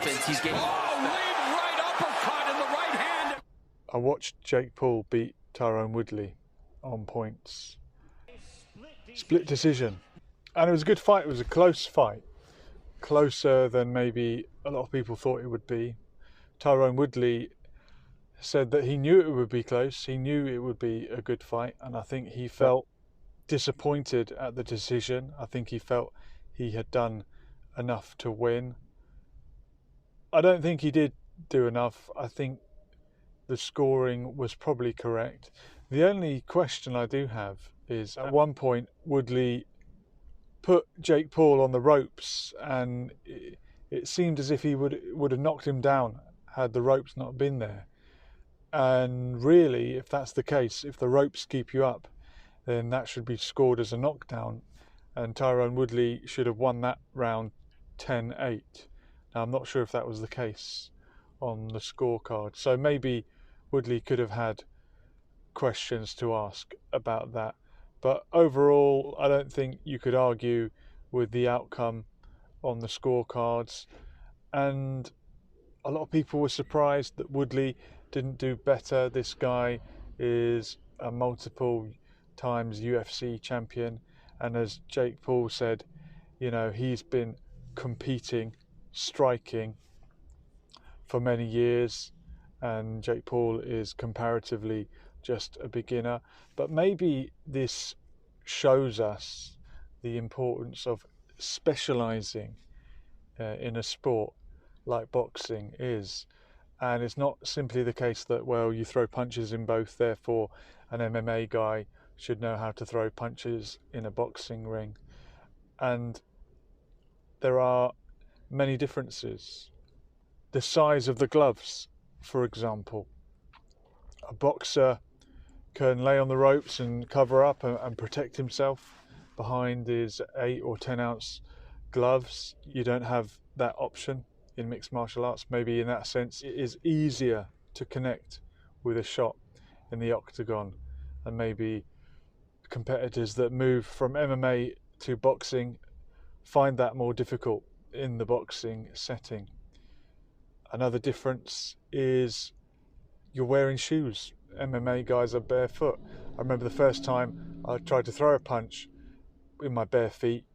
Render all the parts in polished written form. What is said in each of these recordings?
distance. He's getting... Oh, lead right uppercut in the right hand. I watched Jake Paul beat Tyrone Woodley on points. Split decision. And it was a good fight. It was a close fight. Closer than maybe a lot of people thought it would be. Tyrone Woodley said that he knew it would be close. He knew it would be a good fight. And I think he felt disappointed at the decision. I think he felt he had done enough to win. I don't think he did do enough. I think the scoring was probably correct. The only question I do have is, at one point Woodley put Jake Paul on the ropes, and it seemed as if he would have knocked him down had the ropes not been there. And really, if that's the case, if the ropes keep you up, then that should be scored as a knockdown, and Tyron Woodley should have won that round 10-8. Now, I'm not sure if that was the case on the scorecard, so maybe Woodley could have had questions to ask about that. But overall, I don't think you could argue with the outcome on the scorecards. And a lot of people were surprised that Woodley didn't do better. This guy is a multiple times UFC champion. And as Jake Paul said, you know, he's been competing, striking for many years. And Jake Paul is comparatively just a beginner. But maybe this shows us the importance of specializing in a sport like boxing is. And it's not simply the case that, well, you throw punches in both, therefore an MMA guy should know how to throw punches in a boxing ring. And there are many differences. The size of the gloves, for example. A boxer can lay on the ropes and cover up and protect himself behind his 8 or 10 ounce gloves. You don't have that option in mixed martial arts. Maybe in that sense it is easier to connect with a shot in the octagon, and maybe competitors that move from MMA to boxing find that more difficult in the boxing setting. Another difference is you're wearing shoes. MMA guys are barefoot. I remember the first time I tried to throw a punch in my bare feet,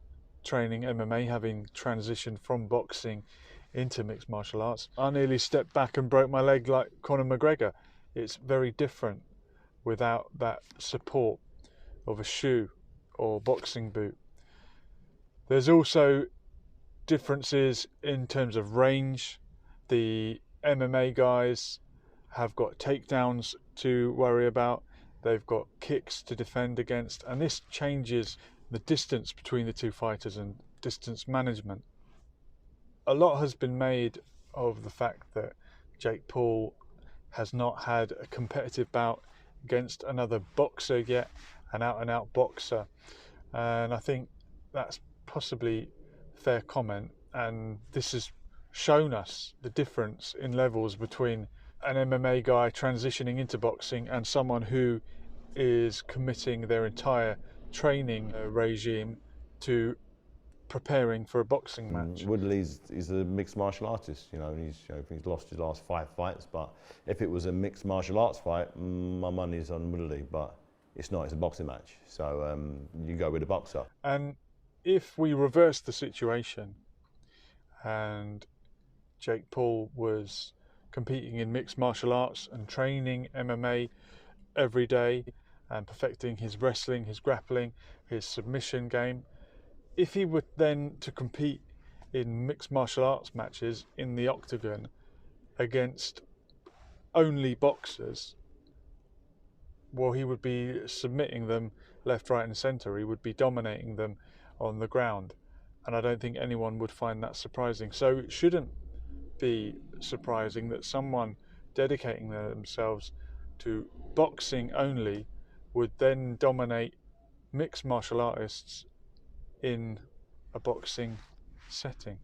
training MMA, having transitioned from boxing into mixed martial arts. I nearly stepped back and broke my leg like Conor McGregor. It's very different without that support of a shoe or boxing boot. There's also differences in terms of range. The MMA guys have got takedowns to worry about. They've got kicks to defend against, and this changes the distance between the two fighters and distance management. A lot has been made of the fact that Jake Paul has not had a competitive bout against another boxer yet, an out-and-out boxer, and I think that's possibly a fair comment, and this has shown us the difference in levels between an MMA guy transitioning into boxing and someone who is committing their entire training regime to preparing for a boxing match. Woodley's a mixed martial artist. He's lost his last 5 fights, but if it was a mixed martial arts fight, my money's on Woodley, but it's not. It's a boxing match, so you go with a boxer. And if we reverse the situation and Jake Paul was competing in mixed martial arts and training MMA every day and perfecting his wrestling, his grappling, his submission game, if he were then to compete in mixed martial arts matches in the octagon against only boxers, well, he would be submitting them left, right and centre. He would be dominating them on the ground, and I don't think anyone would find that surprising. So it shouldn't be surprising that someone dedicating themselves to boxing only would then dominate mixed martial artists in a boxing setting.